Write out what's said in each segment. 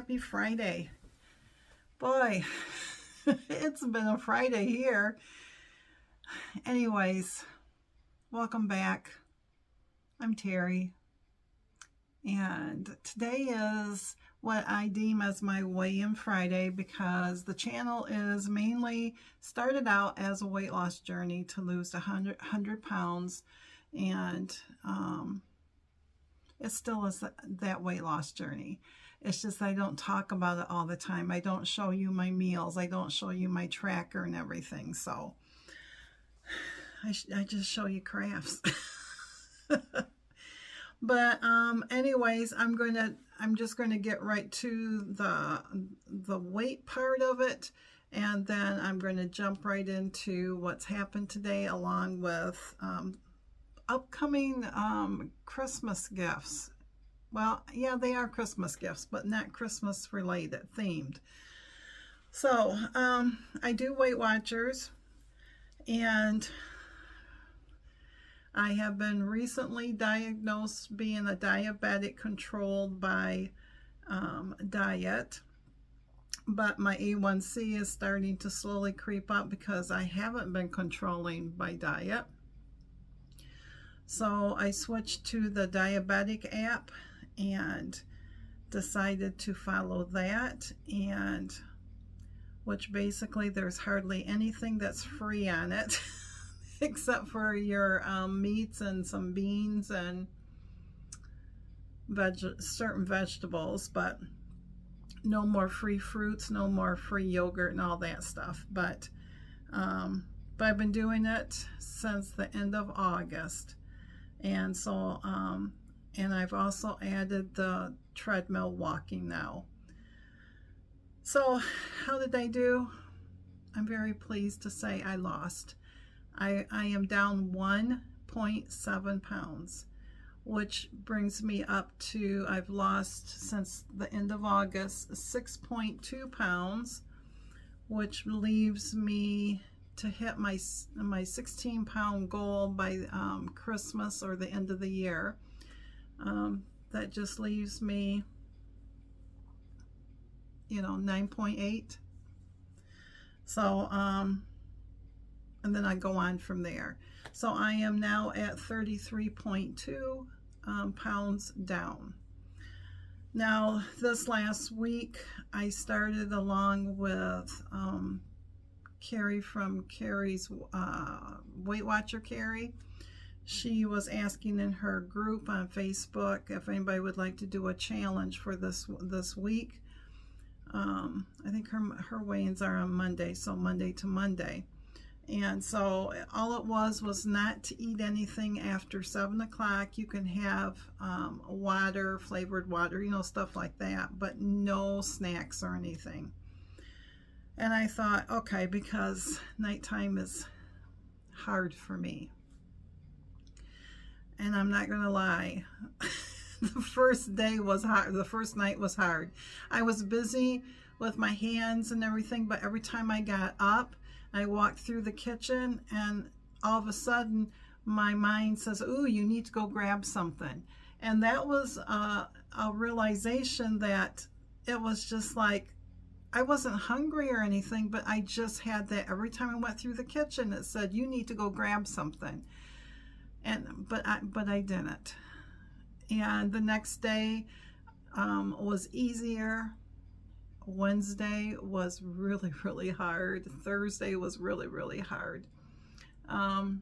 Happy Friday. Boy, it's been a Friday here. Anyways, welcome back. I'm Teri. And today is what I deem as my weigh-in Friday because the channel is mainly started out as a weight loss journey to lose 100 pounds. And it still is that weight loss journey. It's just I don't talk about it all the time. I don't show you my meals. I don't show you my tracker and everything. So I just show you crafts. But anyways, I'm just gonna get right to the weight part of it, and then I'm going to jump right into what's happened today, along with upcoming Christmas gifts. Well, yeah, they are Christmas gifts, but not Christmas related, themed. So I do Weight Watchers, and I have been recently diagnosed being a diabetic controlled by diet, but my A1C is starting to slowly creep up because I haven't been controlling by diet. So I switched to the diabetic app and decided to follow that, and which basically there's hardly anything that's free on it except for your meats and some beans and certain vegetables, but no more free fruits, no more free yogurt and all that stuff. But I've been doing it since the end of August. And so, and I've also added the treadmill walking now. So how did I do? I'm very pleased to say I lost. I am down 1.7 pounds, which brings me up to, I've lost since the end of August, 6.2 pounds, which leaves me to hit my 16-pound goal by Christmas or the end of the year. That just leaves me, 9.8. So, and then I go on from there. So I am now at 33.2 pounds down. Now, this last week, I started along with Carrie from Carrie's Weight Watcher Carrie. She was asking in her group on Facebook if anybody would like to do a challenge for this week. I think her weigh-ins are on Monday, so Monday to Monday. And so all it was not to eat anything after 7 o'clock. You can have water, flavored water, stuff like that, but no snacks or anything. And I thought, okay, because nighttime is hard for me. And I'm not gonna lie, the first day was hard. The first night was hard. I was busy with my hands and everything, but every time I got up, I walked through the kitchen, and all of a sudden my mind says, ooh, you need to go grab something. And that was a realization that it was just like, I wasn't hungry or anything, but I just had that every time I went through the kitchen, it said, you need to go grab something. But I didn't. And the next day was easier. Wednesday was really, really hard. Thursday was really, really hard. But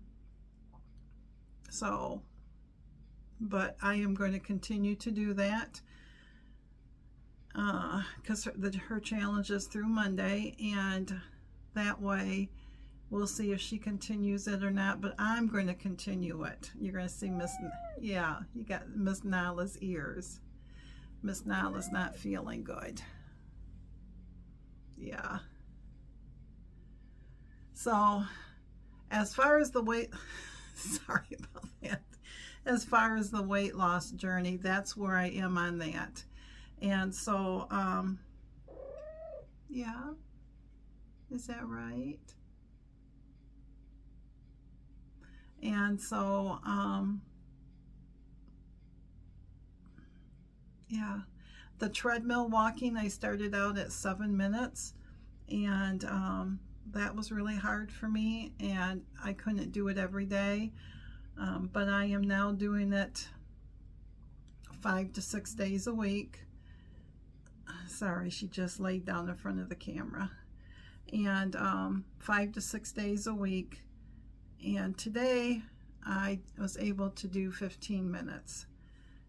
I am going to continue to do that because her challenge is through Monday, and that way we'll see if she continues it or not, but I'm going to continue it. You're going to see you got Miss Nala's ears. Miss Nala's not feeling good. Yeah. So as far as the weight, sorry about that. As far as the weight loss journey, that's where I am on that. And so, yeah, is that right? And so, yeah, The treadmill walking, I started out at 7 minutes, and that was really hard for me, and I couldn't do it every day. But I am now doing it 5 to 6 days a week. Sorry, she just laid down in front of the camera. And 5 to 6 days a week. And today I was able to do 15 minutes.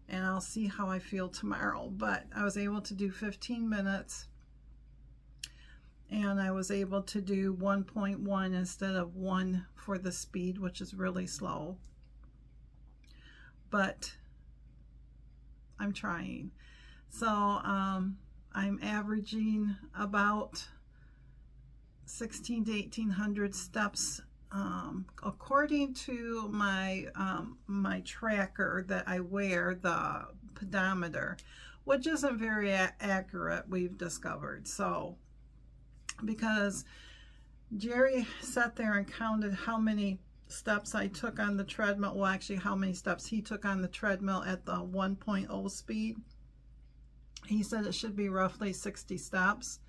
And I'll see how I feel tomorrow. But I was able to do 15 minutes. And I was able to do 1.1 instead of 1 for the speed, which is really slow. But I'm trying. So I'm averaging about 16 to 1800 steps according to my my tracker that I wear, the pedometer, which isn't very accurate, we've discovered. So because Jerry sat there and counted how many steps I took on the treadmill, well actually how many steps he took on the treadmill at the 1.0 speed. He said it should be roughly 60 steps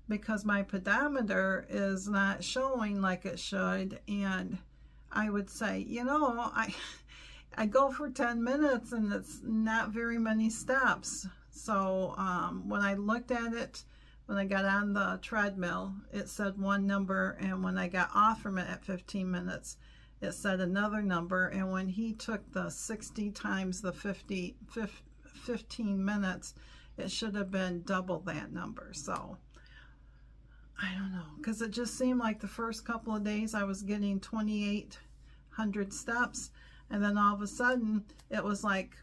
because my pedometer is not showing like it should. And I would say, you know, I go for 10 minutes and it's not very many steps. So when I looked at it, when I got on the treadmill, it said one number, and when I got off from it at 15 minutes, it said another number. And when he took the 60 times the 15 minutes, it should have been double that number. So I don't know, because it just seemed like the first couple of days I was getting 2,800 steps, and then all of a sudden it was like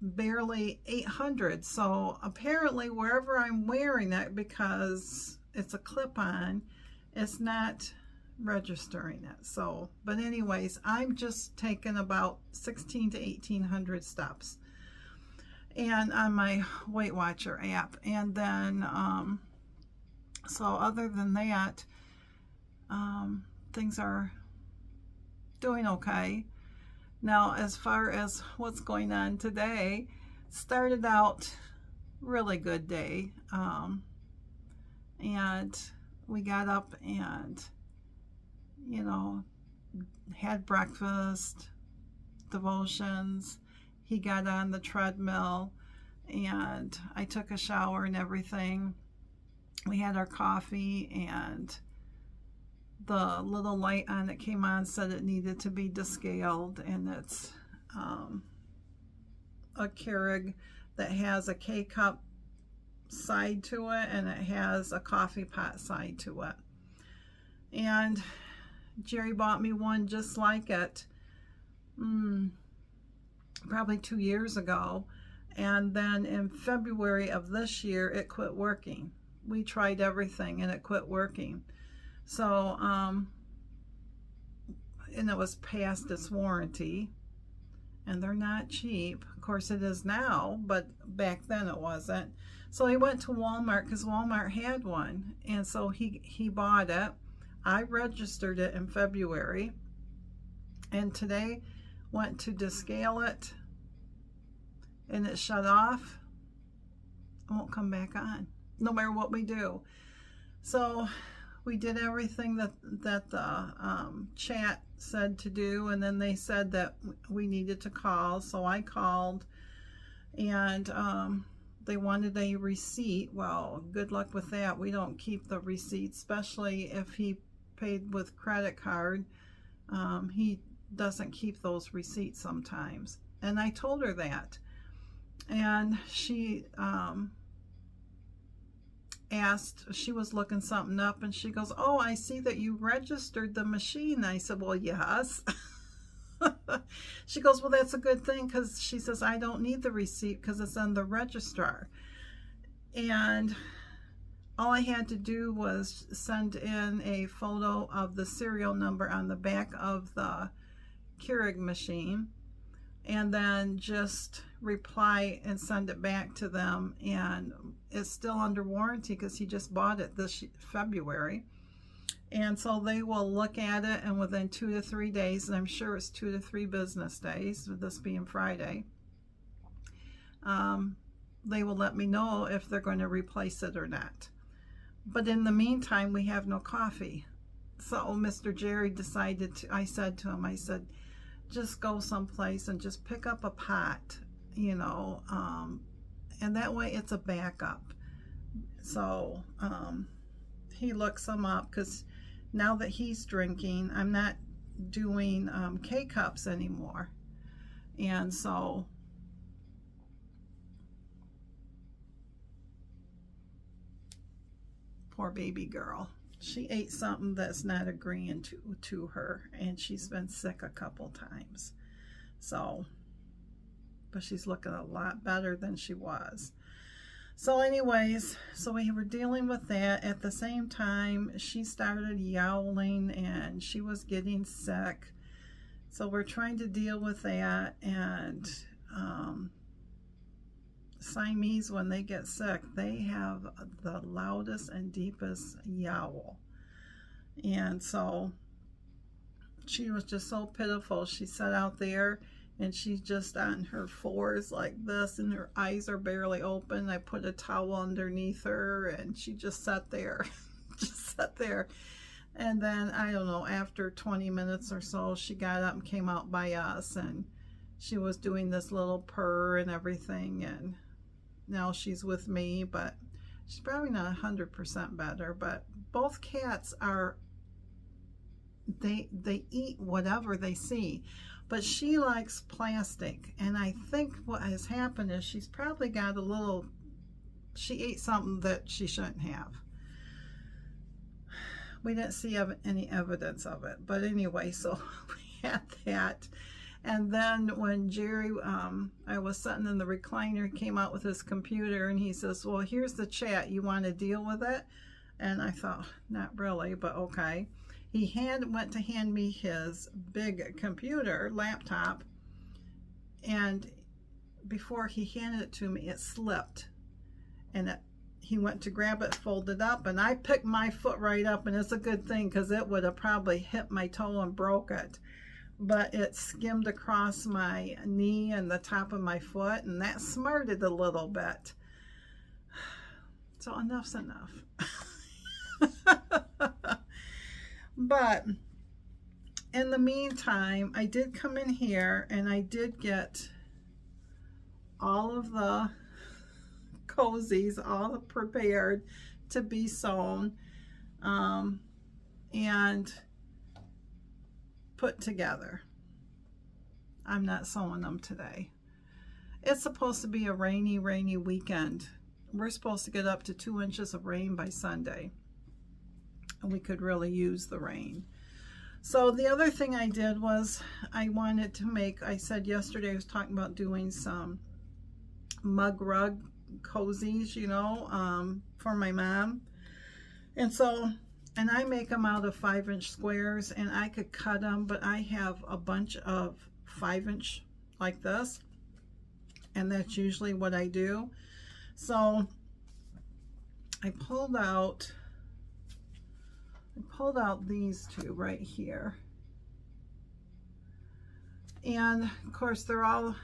barely 800. So apparently wherever I'm wearing it, because it's a clip-on, it's not registering it. So, but anyways, I'm just taking about 16 to 1800 steps, and on my Weight Watcher app. And then so other than that, things are doing okay. Now, as far as what's going on today, started out really good day. And we got up and, you know, had breakfast, devotions. He got on the treadmill and I took a shower and everything. We had our coffee, and the little light on it came on, said it needed to be descaled, and it's a Keurig that has a K-cup side to it, and it has a coffee pot side to it. And Jerry bought me one just like it probably 2 years ago, and then in February of this year it quit working. We tried everything and it quit working. So and it was past its warranty, and they're not cheap. Of course it is now, but back then it wasn't. So he went to Walmart because Walmart had one, and so he bought it. I registered it in February, and today went to descale it, and it shut off. It won't come back on, no matter what we do. So we did everything that the chat said to do, and then they said that we needed to call. So I called, and they wanted a receipt. Well, good luck with that. We don't keep the receipt, especially if he paid with credit card. He doesn't keep those receipts sometimes, and I told her that. And she asked, she was looking something up, and she goes, "Oh, I see that you registered the machine." I said, "Well, yes." She goes, "Well, that's a good thing," because she says, "I don't need the receipt because it's on the registrar." And all I had to do was send in a photo of the serial number on the back of the Keurig machine, and then just reply and send it back to them, and it's still under warranty because he just bought it this February. And so they will look at it, and within 2 to 3 days, and I'm sure it's 2 to 3 business days, with this being Friday, they will let me know if they're going to replace it or not. But in the meantime, we have no coffee. So Mr. Jerry decided to, I said to him, I said, just go someplace and just pick up a pot, you know, and that way it's a backup. So he looks them up, because now that he's drinking, I'm not doing K-cups anymore. And so poor baby girl, she ate something that's not agreeing to her, and she's been sick a couple times. So, but she's looking a lot better than she was. So anyways, so we were dealing with that. At the same time, she started yowling and she was getting sick. So we're trying to deal with that. And Siamese, when they get sick, they have the loudest and deepest yowl. And so she was just so pitiful. She sat out there and she's just on her fours like this, and her eyes are barely open. I put a towel underneath her, and she just sat there, just sat there. And then, I don't know, after 20 minutes or so, she got up and came out by us, and she was doing this little purr and everything, and now she's with me, but she's probably not 100% better. But both cats are, they eat whatever they see. But she likes plastic, and I think what has happened is she's probably got a little, she ate something that she shouldn't have. We didn't see any evidence of it, but anyway, so we had that. And then when Jerry, I was sitting in the recliner, he came out with his computer, and he says, well, here's the chat, you want to deal with it? And I thought, not really, but okay. He went to hand me his big computer, laptop, and before he handed it to me, it slipped. And he went to grab it, folded up, and I picked my foot right up, and it's a good thing, because it would have probably hit my toe and broke it. But it skimmed across my knee and the top of my foot, and that smarted a little bit. So enough's enough. But in the meantime, I did come in here and I did get all of the cozies all prepared to be sewn and put together. I'm not sewing them today. It's supposed to be a rainy weekend. We're supposed to get up to 2 inches of rain by Sunday. And we could really use the rain. So the other thing I did was I wanted to make, I said yesterday I was talking about doing some mug rug cozies, you know, for my mom. And so, and I make them out of 5-inch squares, and I could cut them, but I have a bunch of 5-inch like this, and that's usually what I do. So I pulled out these two right here, and of course they're all,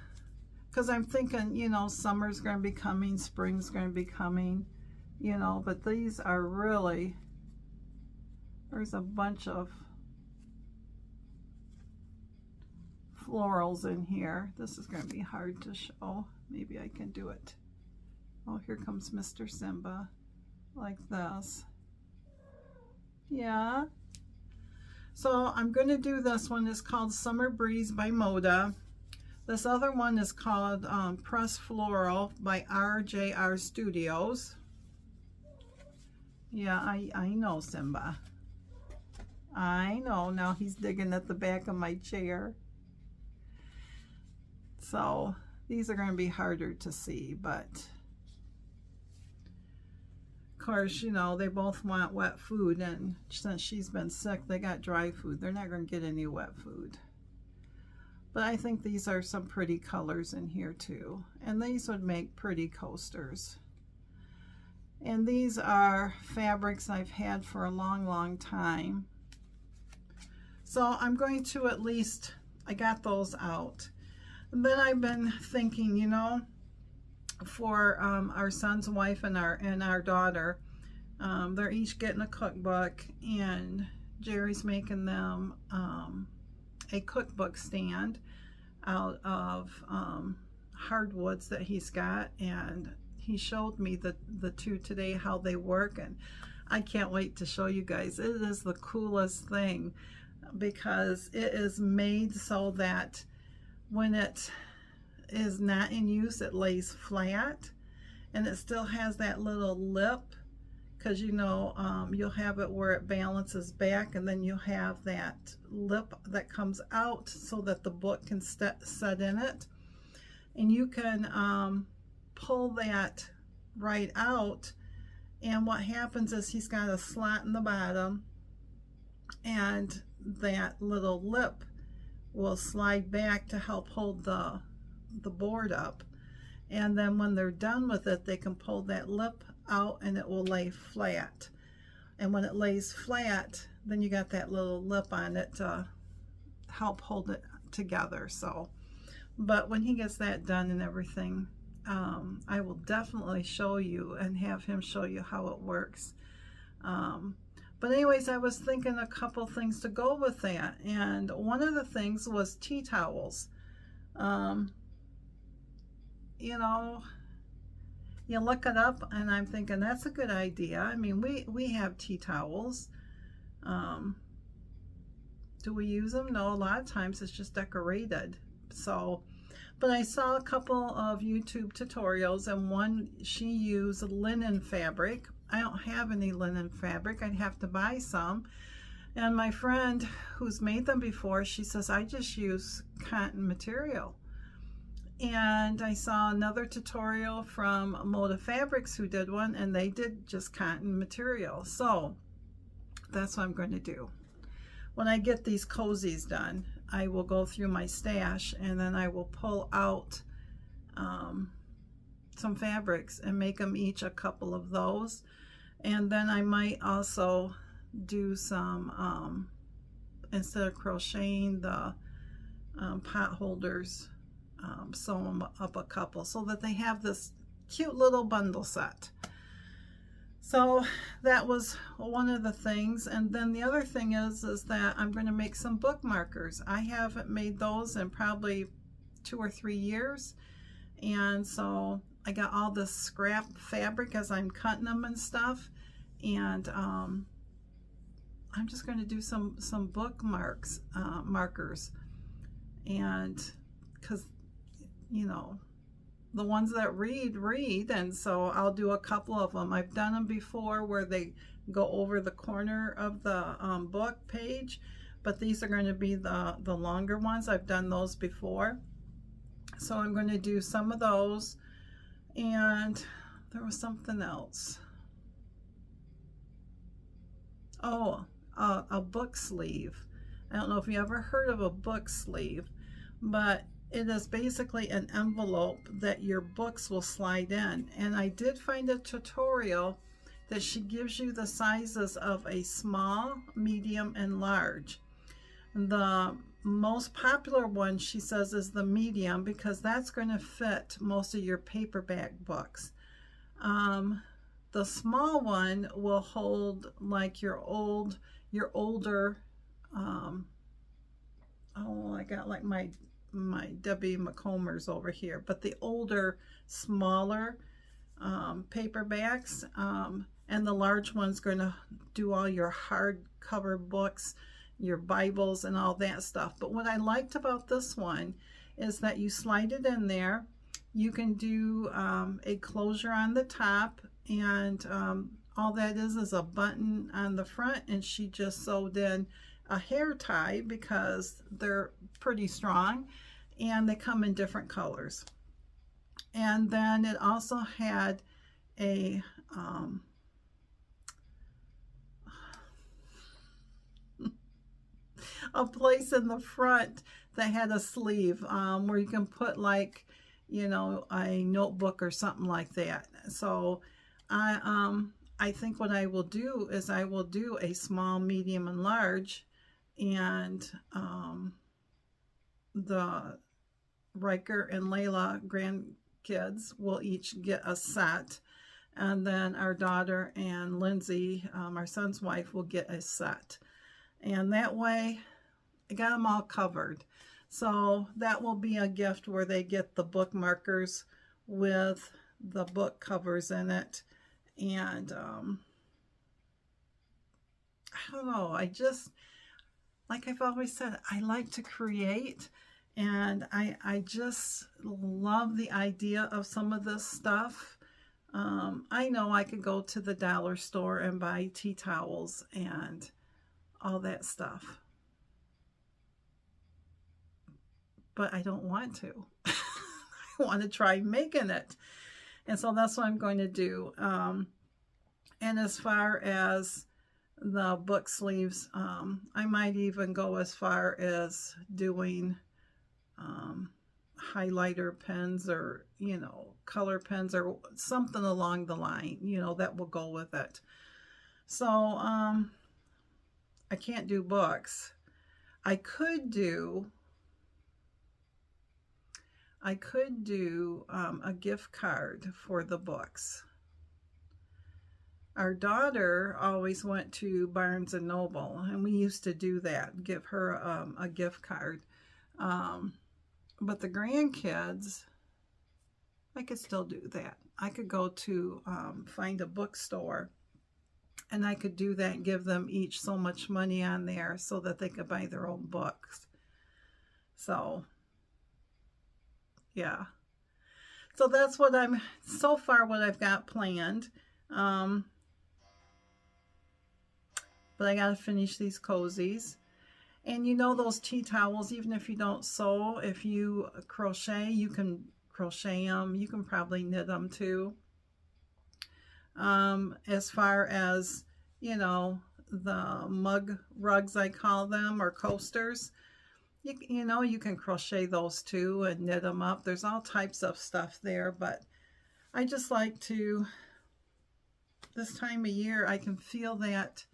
because I'm thinking, you know, summer's going to be coming, spring's going to be coming, you know, but these are really, there's a bunch of florals in here. This is going to be hard to show. Maybe I can do it. Oh, here comes Mr. Simba, like this. Yeah. So I'm going to do this one. It's called Summer Breeze by Moda. This other one is called Press Floral by RJR Studios. Yeah, I know, Simba. I know. Now he's digging at the back of my chair. So these are going to be harder to see, but of course, you know, they both want wet food, and since she's been sick, they got dry food. They're not going to get any wet food. But I think these are some pretty colors in here too, and these would make pretty coasters. And these are fabrics I've had for a long time. So I'm going to at least, I got those out. And then I've been thinking, you know, for our son's wife and our daughter. They're each getting a cookbook, and Jerry's making them a cookbook stand out of hardwoods that he's got, and he showed me the two today, how they work, and I can't wait to show you guys. It is the coolest thing because it is made so that when it is not in use, it lays flat, and it still has that little lip, because you know you'll have it where it balances back, and then you'll have that lip that comes out so that the book can set in it, and you can pull that right out, and what happens is he's got a slot in the bottom, and that little lip will slide back to help hold the board up, and then when they're done with it, they can pull that lip out and it will lay flat, and when it lays flat, then you got that little lip on it to help hold it together. So but when he gets that done and everything, I will definitely show you and have him show you how it works. But anyways, I was thinking a couple things to go with that, and one of the things was tea towels. You know, you look it up, and I'm thinking that's a good idea. I mean, we have tea towels. Do we use them? No, a lot of times it's just decorated. So, but I saw a couple of YouTube tutorials, and one, she used linen fabric. I don't have any linen fabric. I'd have to buy some. And my friend who's made them before, she says, I just use cotton material. And I saw another tutorial from Moda Fabrics who did one, and they did just cotton material. So that's what I'm going to do. When I get these cozies done, I will go through my stash, and then I will pull out some fabrics and make them each a couple of those. And then I might also do some, instead of crocheting the pot holders, sew them up a couple so that they have this cute little bundle set. So that was one of the things. And then the other thing is that I'm going to make some bookmarkers. I haven't made those in probably 2 or 3 years, and so I got all this scrap fabric as I'm cutting them and stuff, and I'm just going to do some bookmarks, markers, and because you know, the ones that read, and so I'll do a couple of them. I've done them before where they go over the corner of the book page, but these are going to be the longer ones. I've done those before, so I'm going to do some of those. And there was something else. Oh, a book sleeve. I don't know if you ever heard of a book sleeve, but it is basically an envelope that your books will slide in. And I did find a tutorial that she gives you the sizes of a small, medium, and large. The most popular one, she says, is the medium, because that's going to fit most of your paperback books. The small one will hold like your older, oh, I got like my W. McCombers over here, but the older, smaller paperbacks, and the large one's going to do all your hardcover books, your Bibles, and all that stuff. But what I liked about this one is that you slide it in there. You can do a closure on the top, and all that is a button on the front, and she just sewed in a hair tie because they're pretty strong, and they come in different colors. And then it also had a place in the front that had a sleeve where you can put, like, you know, a notebook or something like that. So I think what I will do is I will do a small, medium, and large, and the Riker and Layla kids will each get a set. And then our daughter and Lindsay, our son's wife, will get a set. And that way, I got them all covered. So that will be a gift where they get the bookmarkers with the book covers in it. And I don't know, I just, like I've always said, I like to create, and I just love the idea of some of this stuff. I know I could go to the dollar store and buy tea towels and all that stuff, but I don't want to. I want to try making it, and so that's what I'm going to do. And as far as the book sleeves, I might even go as far as doing highlighter pens, or color pens, or something along the line, that will go with it. So I can't do books. I could do a gift card for the books. Our daughter always went to Barnes and Noble, and we used to do that, give her a gift card. But the grandkids, I could still do that. I could go to find a bookstore, and I could do that and give them each so much money on there so that they could buy their own books. So, yeah. So that's what so far what I've got planned. But I got to finish these cozies. And those tea towels, even if you don't sew, if you crochet, you can crochet them. You can probably knit them too. As far as, the mug rugs, I call them, or coasters, you can crochet those too and knit them up. There's all types of stuff there, but I just like to, this time of year, I can feel that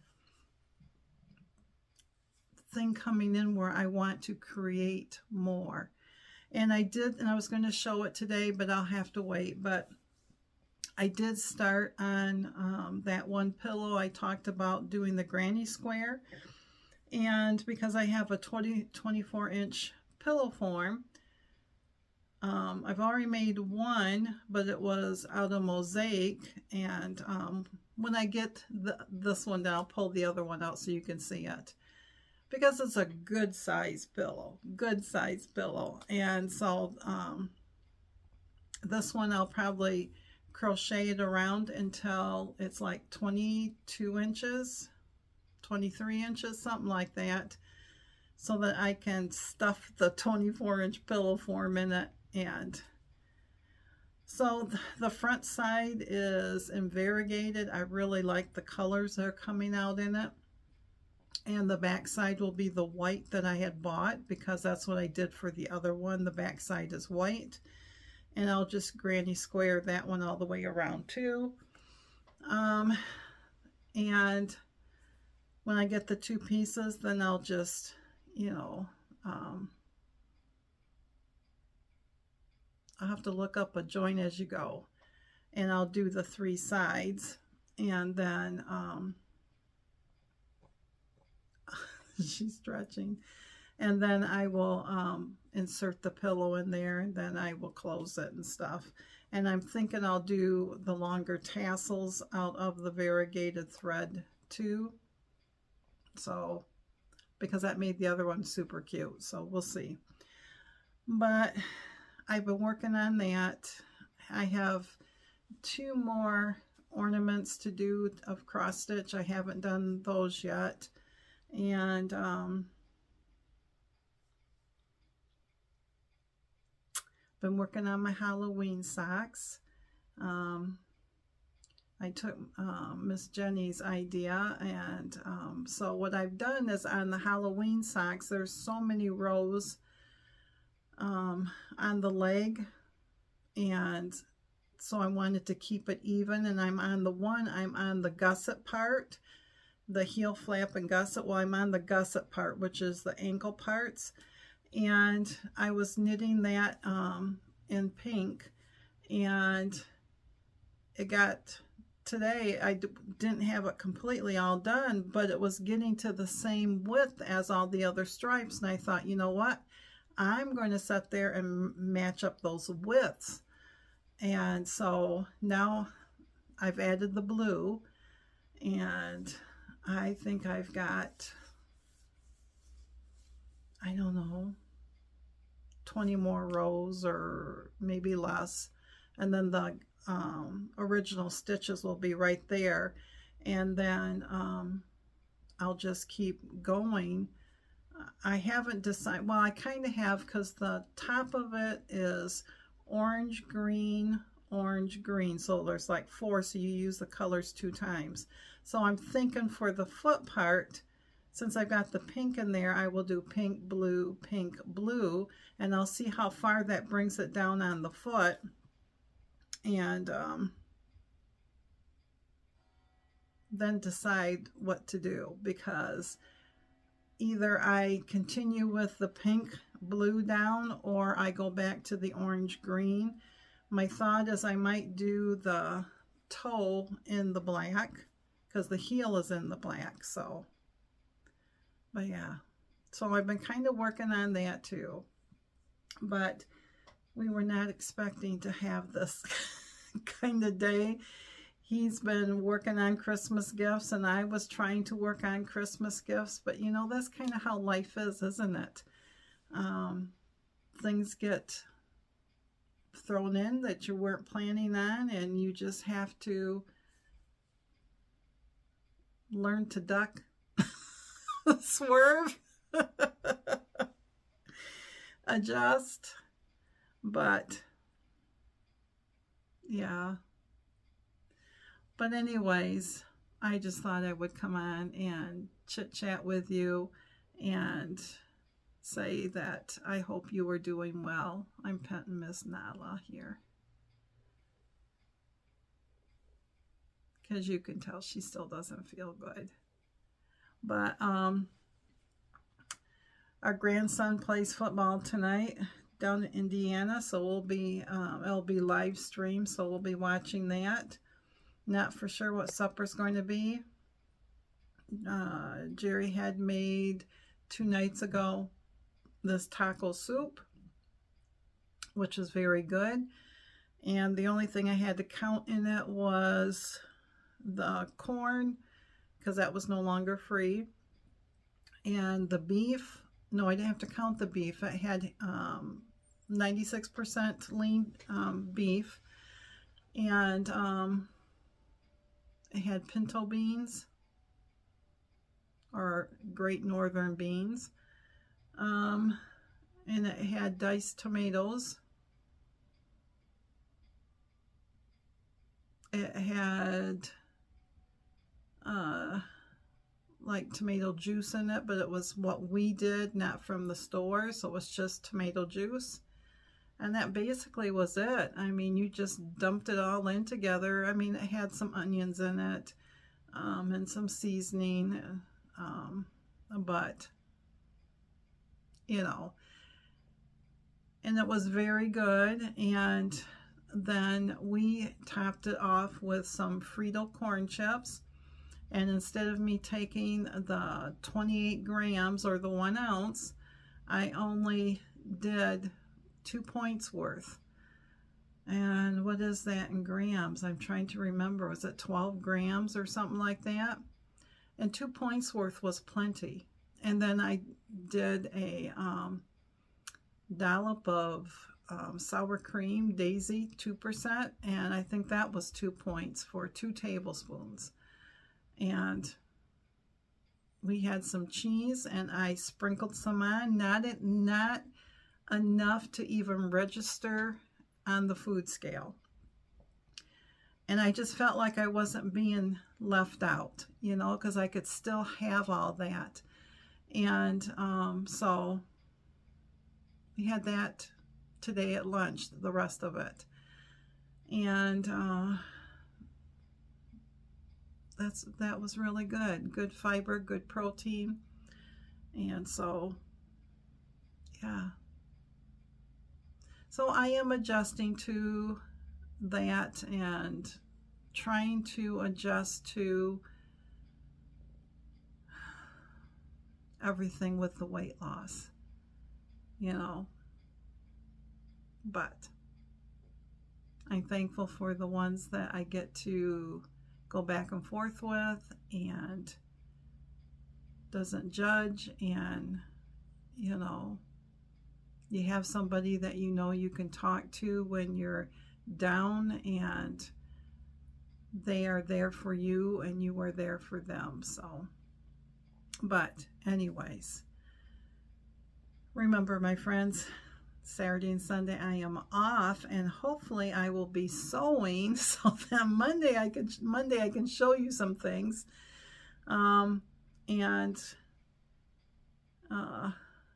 thing coming in where I want to create more. And I was going to show it today, but I'll have to wait. But I did start on that one pillow I talked about, doing the granny square. And because I have a 24-inch pillow form, I've already made one, but it was out of mosaic. And when I get this one down, I'll pull the other one out so you can see it, because it's a good size pillow, And so this one I'll probably crochet it around until it's like 22 inches, 23 inches, something like that, so that I can stuff the 24-inch pillow form in it. And so the front side is in variegated. I really like the colors that are coming out in it. And the back side will be the white that I had bought, because that's what I did for the other one. The back side is white. And I'll just granny square that one all the way around too. And when I get the two pieces, then I'll just, I'll have to look up a join as you go. And I'll do the 3 sides. And then she's stretching, and then I will insert the pillow in there, and then I will close it and stuff. And I'm thinking I'll do the longer tassels out of the variegated thread too, so because that made the other one super cute. So we'll see. But I've been working on that. I have 2 more ornaments to do of cross stitch. I haven't done those yet. And been working on my Halloween socks. I took Miss Jenny's idea, and so what I've done is on the Halloween socks, there's so many rows on the leg, and so I wanted to keep it even. And I'm on the gusset part, the heel flap and gusset. Well, I'm on the gusset part, which is the ankle parts, and I was knitting that in pink, And it got, today I didn't have it completely all done, but it was getting to the same width as all the other stripes. And I thought, you know what? I'm going to sit there and match up those widths. And so now I've added the blue, and I think I've got, I don't know, 20 more rows or maybe less. And then the original stitches will be right there. And then I'll just keep going. I haven't decided, well, I kind of have, because the top of it is orange, green, orange, green. So there's like 4, so you use the colors 2 times. So I'm thinking for the foot part, since I've got the pink in there, I will do pink, blue, and I'll see how far that brings it down on the foot. And then decide what to do, because either I continue with the pink, blue down, or I go back to the orange, green. My thought is I might do the toe in the black, because the heel is in the black. So, but yeah, so I've been kind of working on that too, but we were not expecting to have this kind of day. He's been working on Christmas gifts, and I was trying to work on Christmas gifts, but you know, that's kind of how life is, isn't it? Things get thrown in that you weren't planning on, and you just have to learn to duck, swerve, adjust. But yeah. But anyways, I just thought I would come on and chit chat with you and say that I hope you are doing well. I'm petting Miss Nala here, because you can tell she still doesn't feel good. But our grandson plays football tonight down in Indiana, so we'll be it'll be live stream, so we'll be watching that. Not for sure what supper's going to be. Jerry had made 2 nights ago this taco soup, which is very good, and the only thing I had to count in it was the corn, because that was no longer free, and the beef. No, I didn't have to count the beef. It had 96% lean beef, and it had pinto beans, or Great Northern beans, and it had diced tomatoes. It had like tomato juice in it, but it was what we did, not from the store, so it was just tomato juice. And that basically was it. I mean, you just dumped it all in together. I mean, it had some onions in it, and some seasoning, but, you know, and it was very good. And then we topped it off with some Frito corn chips. And instead of me taking the 28 grams or the 1 ounce, I only did 2 points worth. And what is that in grams? I'm trying to remember. Was it 12 grams or something like that? And 2 points worth was plenty. And then I did a dollop of sour cream, Daisy, 2%. And I think that was 2 points for 2 tablespoons. And we had some cheese, and I sprinkled some on, not enough to even register on the food scale. And I just felt like I wasn't being left out, you know, because I could still have all that. And so we had that today at lunch, the rest of it. And that was really good. Good fiber, good protein. And so, yeah. So I am adjusting to that and trying to adjust to everything with the weight loss, you know. But I'm thankful for the ones that I get to go back and forth with and doesn't judge, and you know, you have somebody that you know you can talk to when you're down, and they are there for you and you are there for them. So, but anyways, remember, my friends, Saturday and Sunday I am off, and hopefully I will be sewing so that Monday I can show you some things.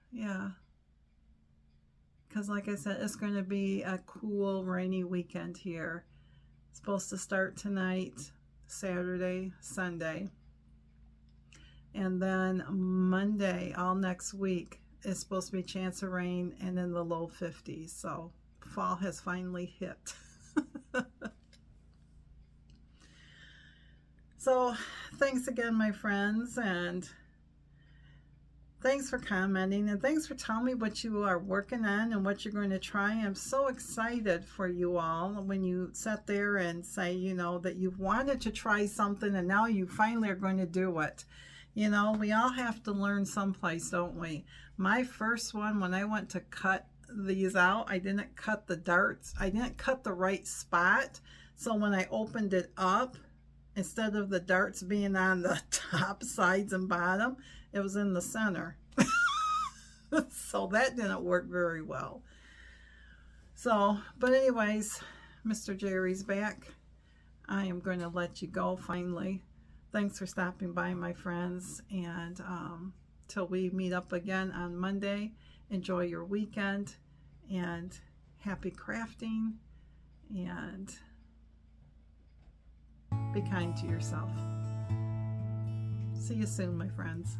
Yeah, because like I said, it's going to be a cool rainy weekend here. It's supposed to start tonight, Saturday, Sunday, and then Monday, all next week, is supposed to be a chance of rain and in the low 50s. So fall has finally hit. So thanks again, my friends, and thanks for commenting, and thanks for telling me what you are working on and what you're going to try. I'm so excited for you all when you sit there and say, you know, that you've wanted to try something and now you finally are going to do it. You know, we all have to learn someplace, don't we? My first one, when I went to cut these out, I didn't cut the darts. I didn't cut the right spot. So when I opened it up, instead of the darts being on the top, sides, and bottom, it was in the center. So that didn't work very well. So, but anyways, Mr. Jerry's back. I am going to let you go finally. Thanks for stopping by, my friends, and till we meet up again on Monday, enjoy your weekend, and happy crafting, and be kind to yourself. See you soon, my friends.